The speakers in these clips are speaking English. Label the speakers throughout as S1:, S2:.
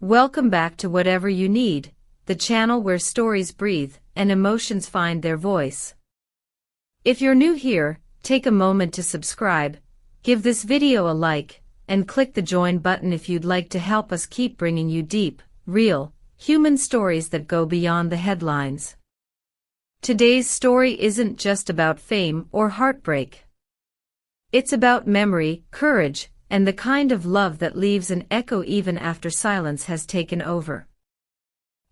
S1: Welcome back to Whatever You Need, the channel where stories breathe and emotions find their voice. If you're new here, take a moment to subscribe, give this video a like, and click the join button if you'd like to help us keep bringing you deep, real, human stories that go beyond the headlines. Today's story isn't just about fame or heartbreak. It's about memory, courage, and the kind of love that leaves an echo even after silence has taken over.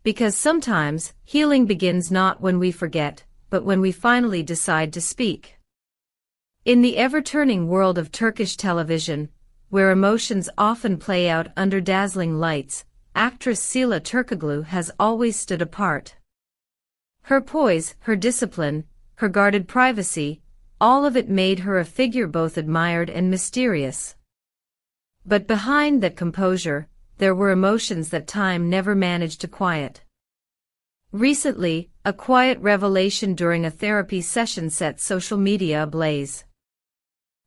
S1: Because sometimes, healing begins not when we forget, but when we finally decide to speak. In the ever-turning world of Turkish television, where emotions often play out under dazzling lights, actress Sıla Türkoğlu has always stood apart. Her poise, her discipline, her guarded privacy, all of it made her a figure both admired and mysterious. But behind that composure, there were emotions that time never managed to quiet. Recently, a quiet revelation during a therapy session set social media ablaze.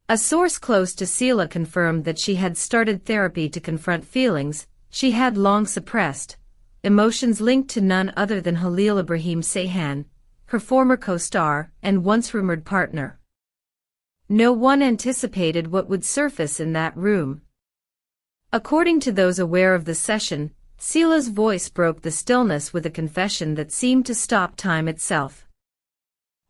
S1: A source close to Sıla confirmed that she had started therapy to confront feelings she had long suppressed, emotions linked to none other than Halil İbrahim Ceyhan, her former co-star and once-rumored partner. No one anticipated what would surface in that room. According to those aware of the session, Sıla's voice broke the stillness with a confession that seemed to stop time itself.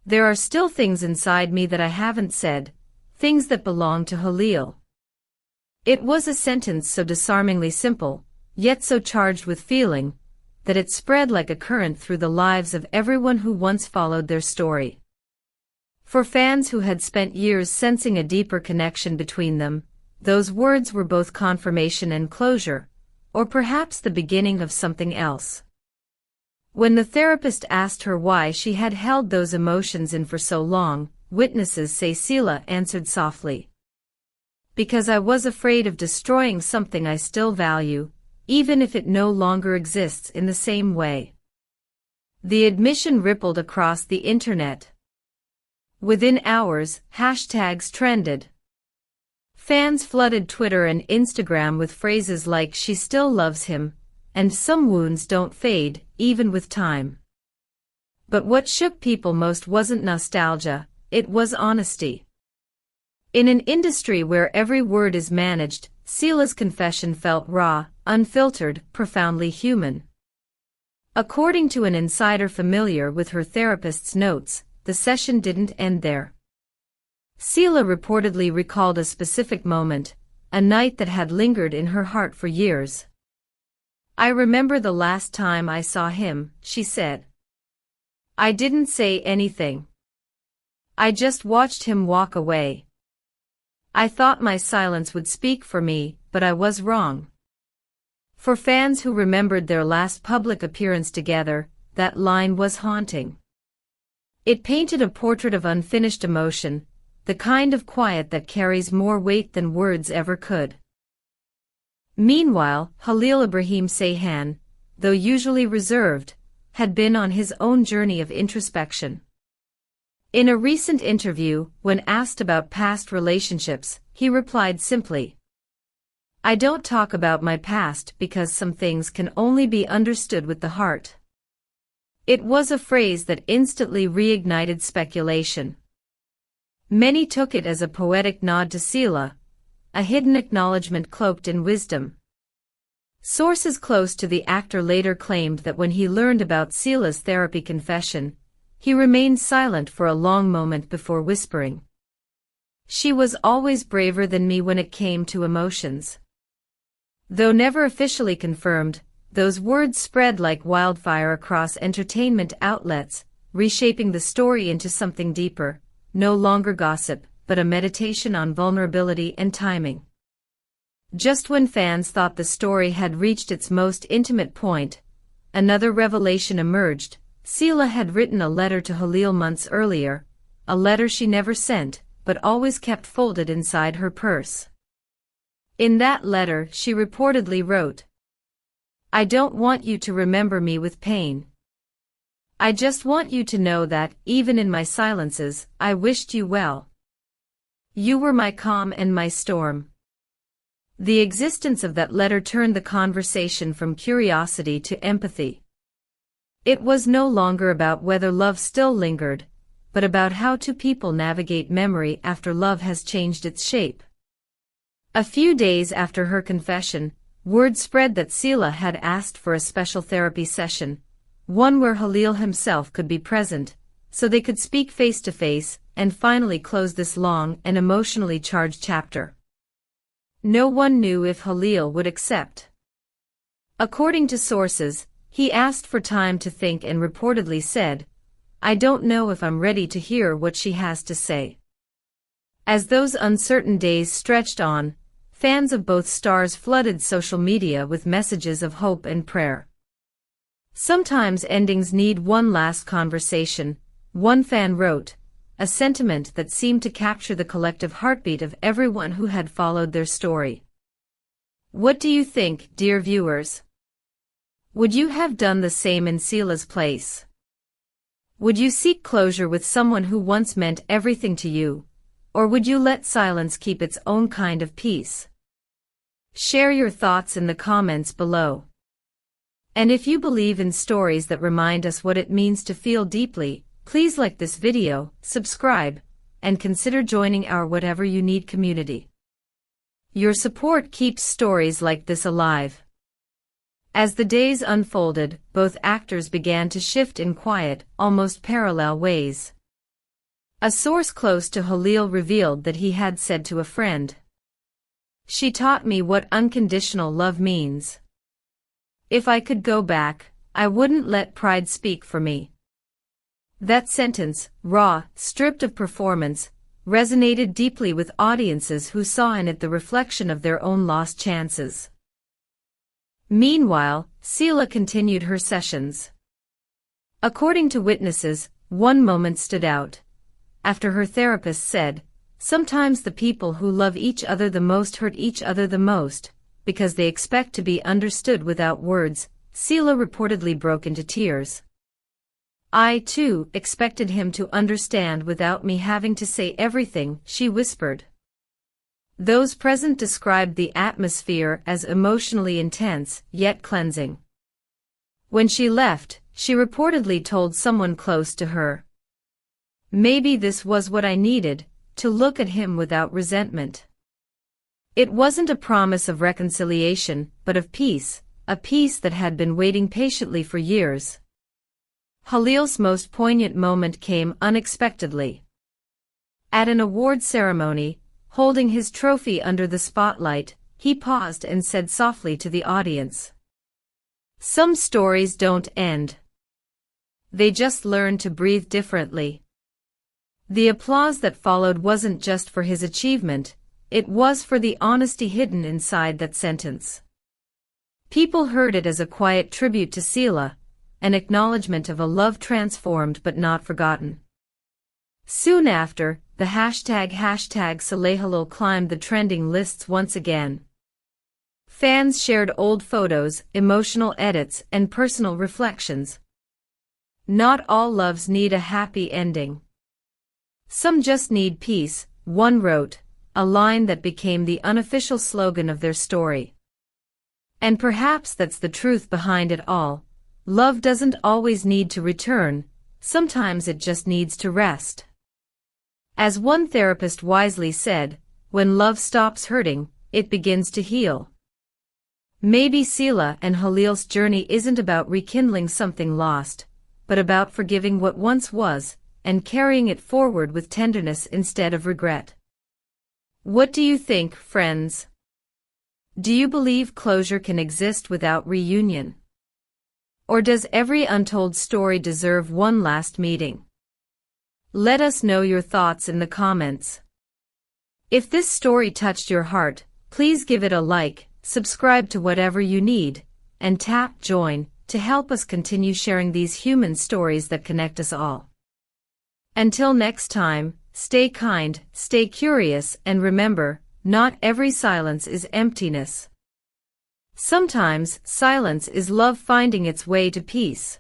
S1: "There are still things inside me that I haven't said, things that belong to Halil." It was a sentence so disarmingly simple, yet so charged with feeling, that it spread like a current through the lives of everyone who once followed their story. For fans who had spent years sensing a deeper connection between them, those words were both confirmation and closure, or perhaps the beginning of something else. When the therapist asked her why she had held those emotions in for so long, witnesses say Sıla answered softly, "Because I was afraid of destroying something I still value, even if it no longer exists in the same way." The admission rippled across the internet. Within hours, hashtags trended. Fans flooded Twitter and Instagram with phrases like "she still loves him," and "some wounds don't fade, even with time." But what shook people most wasn't nostalgia, it was honesty. In an industry where every word is managed, Sıla's confession felt raw, unfiltered, profoundly human. According to an insider familiar with her therapist's notes, the session didn't end there. Sıla reportedly recalled a specific moment, a night that had lingered in her heart for years. "I remember the last time I saw him," she said. "I didn't say anything. I just watched him walk away. I thought my silence would speak for me, but I was wrong." For fans who remembered their last public appearance together, that line was haunting. It painted a portrait of unfinished emotion, the kind of quiet that carries more weight than words ever could. Meanwhile, Halil İbrahim Ceyhan, though usually reserved, had been on his own journey of introspection. In a recent interview, when asked about past relationships, he replied simply, "I don't talk about my past because some things can only be understood with the heart." It was a phrase that instantly reignited speculation. Many took it as a poetic nod to Sıla, a hidden acknowledgement cloaked in wisdom. Sources close to the actor later claimed that when he learned about Sıla's therapy confession, he remained silent for a long moment before whispering, "She was always braver than me when it came to emotions." Though never officially confirmed, those words spread like wildfire across entertainment outlets, reshaping the story into something deeper. No longer gossip, but a meditation on vulnerability and timing. Just when fans thought the story had reached its most intimate point, another revelation emerged. Sıla had written a letter to Halil months earlier, a letter she never sent, but always kept folded inside her purse. In that letter, she reportedly wrote, "I don't want you to remember me with pain. I just want you to know that, even in my silences, I wished you well. You were my calm and my storm." The existence of that letter turned the conversation from curiosity to empathy. It was no longer about whether love still lingered, but about how two people navigate memory after love has changed its shape. A few days after her confession, word spread that Sıla had asked for a special therapy session, one where Halil himself could be present, so they could speak face to face and finally close this long and emotionally charged chapter. No one knew if Halil would accept. According to sources, he asked for time to think and reportedly said, "I don't know if I'm ready to hear what she has to say." As those uncertain days stretched on, fans of both stars flooded social media with messages of hope and prayer. "Sometimes endings need one last conversation," one fan wrote, a sentiment that seemed to capture the collective heartbeat of everyone who had followed their story. What do you think, dear viewers? Would you have done the same in Sıla's place? Would you seek closure with someone who once meant everything to you, or would you let silence keep its own kind of peace? Share your thoughts in the comments below. And if you believe in stories that remind us what it means to feel deeply, please like this video, subscribe, and consider joining our Whatever You Need community. Your support keeps stories like this alive. As the days unfolded, both actors began to shift in quiet, almost parallel ways. A source close to Halil revealed that he had said to a friend, "She taught me what unconditional love means. If I could go back, I wouldn't let pride speak for me." That sentence, raw, stripped of performance, resonated deeply with audiences who saw in it the reflection of their own lost chances. Meanwhile, Sıla continued her sessions. According to witnesses, one moment stood out. After her therapist said, "Sometimes the people who love each other the most hurt each other the most, because they expect to be understood without words," Sıla reportedly broke into tears. "I, too, expected him to understand without me having to say everything," she whispered. Those present described the atmosphere as emotionally intense, yet cleansing. When she left, she reportedly told someone close to her, "Maybe this was what I needed, to look at him without resentment." It wasn't a promise of reconciliation, but of peace, a peace that had been waiting patiently for years. Halil's most poignant moment came unexpectedly. At an award ceremony, holding his trophy under the spotlight, he paused and said softly to the audience, "Some stories don't end. They just learn to breathe differently." The applause that followed wasn't just for his achievement, it was for the honesty hidden inside that sentence. People heard it as a quiet tribute to Sıla, an acknowledgement of a love transformed but not forgotten. Soon after, the hashtag #SılaHalil climbed the trending lists once again. Fans shared old photos, emotional edits, and personal reflections. "Not all loves need a happy ending. Some just need peace," one wrote, a line that became the unofficial slogan of their story. And perhaps that's the truth behind it all. Love doesn't always need to return, sometimes it just needs to rest. As one therapist wisely said, when love stops hurting, it begins to heal. Maybe Sıla and Halil's journey isn't about rekindling something lost, but about forgiving what once was, and carrying it forward with tenderness instead of regret. What do you think, friends? Do you believe closure can exist without reunion? Or does every untold story deserve one last meeting? Let us know your thoughts in the comments. If this story touched your heart, please give it a like, subscribe to Whatever You Need, and tap join to help us continue sharing these human stories that connect us all. Until next time, stay kind, stay curious, and remember, not every silence is emptiness. Sometimes, silence is love finding its way to peace.